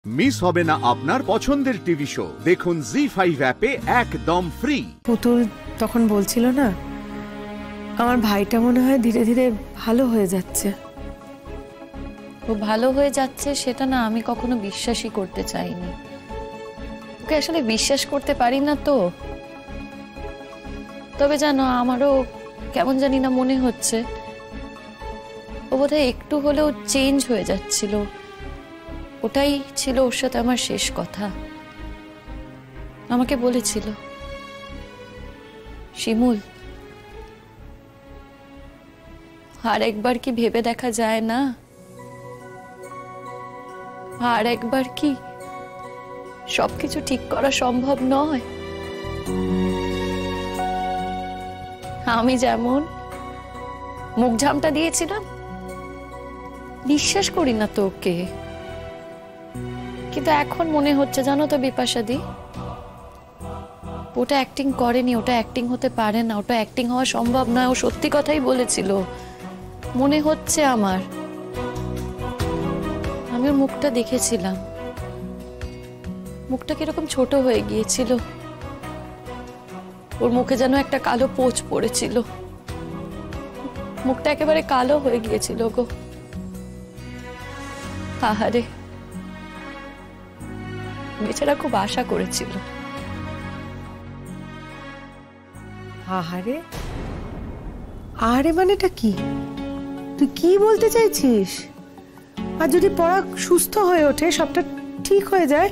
Miss হবে না আপনার পছন্দের টিভি শো। দেখুন জি5 অ্যাপে একদম ফ্রি। পুতুল তখন বলছিল না, আমার ভাইটা মনে হয় ধীরে ধীরে ভালো হয়ে যাচ্ছে। ও ভালো হয়ে যাচ্ছে সেটা না আমি কখনো বিশ্বাসই করতে চাইনি। ওকে আসলে বিশ্বাস করতে পারি না তো। তবে জানো, আমারও কেমন জানি না মনে হচ্ছে ও বোধহয় একটু হলেও চেঞ্জ হয়ে যাচ্ছিল। ওটাই ছিল ওর সাথে আমার শেষ কথা। আমাকে বলেছিল, শিমুল, আর একবার কি ভেবে দেখা যায় না? আর একবার কি সবকিছু ঠিক করা সম্ভব নয়? আমি যেমন মুখ ঝামটা দিয়েছিলাম, বিশ্বাস করি না তো ওকে, কিন্তু এখন মনে হচ্ছে জানো তো বিপাশাদি, ওটা অ্যাক্টিং করেনি, ওটা অ্যাক্টিং হতে পারে না, ওটা অ্যাক্টিং হওয়া সম্ভব নয়। ও সত্যি কথাই বলেছিল মনে হচ্ছে আমার। আমি ওর মুখটা দেখেছিলাম, মুখটা কিরকম ছোট হয়ে গিয়েছিল। ওর মুখে যেন একটা কালো পোঁচ পড়েছিল, মুখটা একেবারে কালো হয়ে গিয়েছিল গো। আহারে, বেচারা খুব আশা করেছিল। আহারে আহারে মানেটা কি? তুই কি বলতে চাইছিস? আর যদি পড়া সুস্থ হয়ে ওঠে, সবটা ঠিক হয়ে যায়,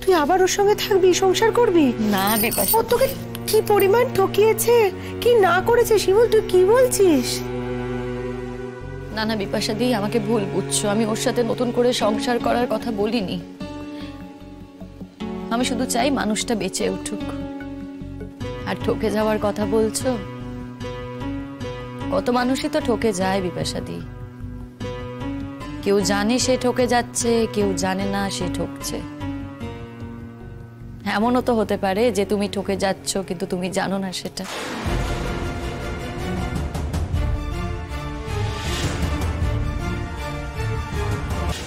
তুই আবার ওর সঙ্গে থাকবি, সংসার করবি? না বিপাশা, ও তোকে কি পরিমাণ ঠকিয়েছে, কি না করেছে শিমুল, তুই কি বলছিস? না না বিপাশা দি, আমাকে ভুল বুঝছো। আমি ওর সাথে নতুন করে সংসার করার কথা বলিনি। আমি শুধু চাই মানুষটা বেঁচে উঠুক। আর ঠকে যাওয়ার কথা বলছো, কত মানুষই তো ঠকে যায় বিপাশা দি। কেউ জানে সে ঠকে যাচ্ছে, কেউ জানে না সে ঠকছে। এমনও তো হতে পারে যে তুমি ঠকে যাচ্ছ কিন্তু তুমি জানো না সেটা।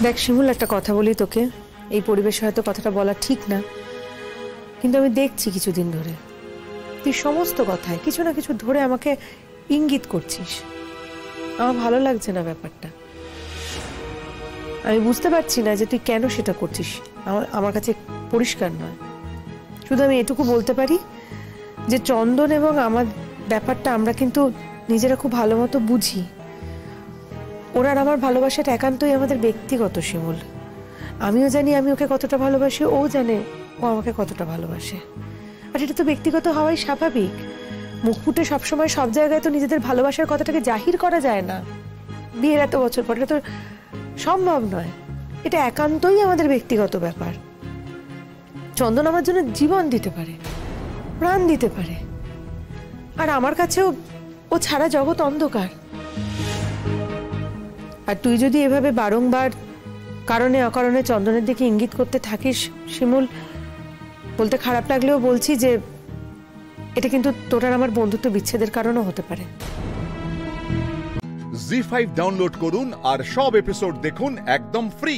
দেখ শিমুল, একটা কথা বলি তোকে, এই পরিবেশে হয়তো কথাটা বলা ঠিক না, কিন্তু আমি দেখছি কিছুদিন ধরে তুই সমস্ত কথায় কিছু না কিছু ধরে আমাকে ইঙ্গিত করছিস। আমার ভালো লাগছে না ব্যাপারটা। আমি বুঝতে পারছি না যে তুই কেন সেটা করছিস, আমার কাছে পরিষ্কার নয়। শুধু আমি এটুকু বলতে পারি যে চন্দন এবং আমার ব্যাপারটা আমরা কিন্তু নিজেরা খুব ভালো মতো বুঝি। ওর আর আমার ভালোবাসাটা একান্তই আমাদের ব্যক্তিগত শিমুল। আমিও জানি আমি ওকে কতটা ভালোবাসি, ও জানে ও আমাকে কতটা ভালোবাসে। আর এটা তো ব্যক্তিগত হওয়াই স্বাভাবিক। মুখ ফুটে সবসময় সব জায়গায় তো নিজেদের ভালোবাসার কথাটাকে জাহির করা যায় না। বিয়ের এত বছর পর এটা তো সম্ভব নয়। এটা একান্তই আমাদের ব্যক্তিগত ব্যাপার। চন্দন আমার জন্য জীবন দিতে পারে, প্রাণ দিতে পারে, আর আমার কাছেও ও ছাড়া জগৎ অন্ধকার। আর তুই যদি এভাবে বারংবার কারণে অকারণে চন্দনের দিকে ইঙ্গিত করতে থাকিস শিমুল, বলতে খারাপ লাগলেও বলছি যে এটা কিন্তু তোর আর আমার বন্ধুত্ব বিচ্ছেদের কারণও হতে পারে। জি5 ডাউনলোড করুন আর সব এপিসোড দেখুন একদম ফ্রি।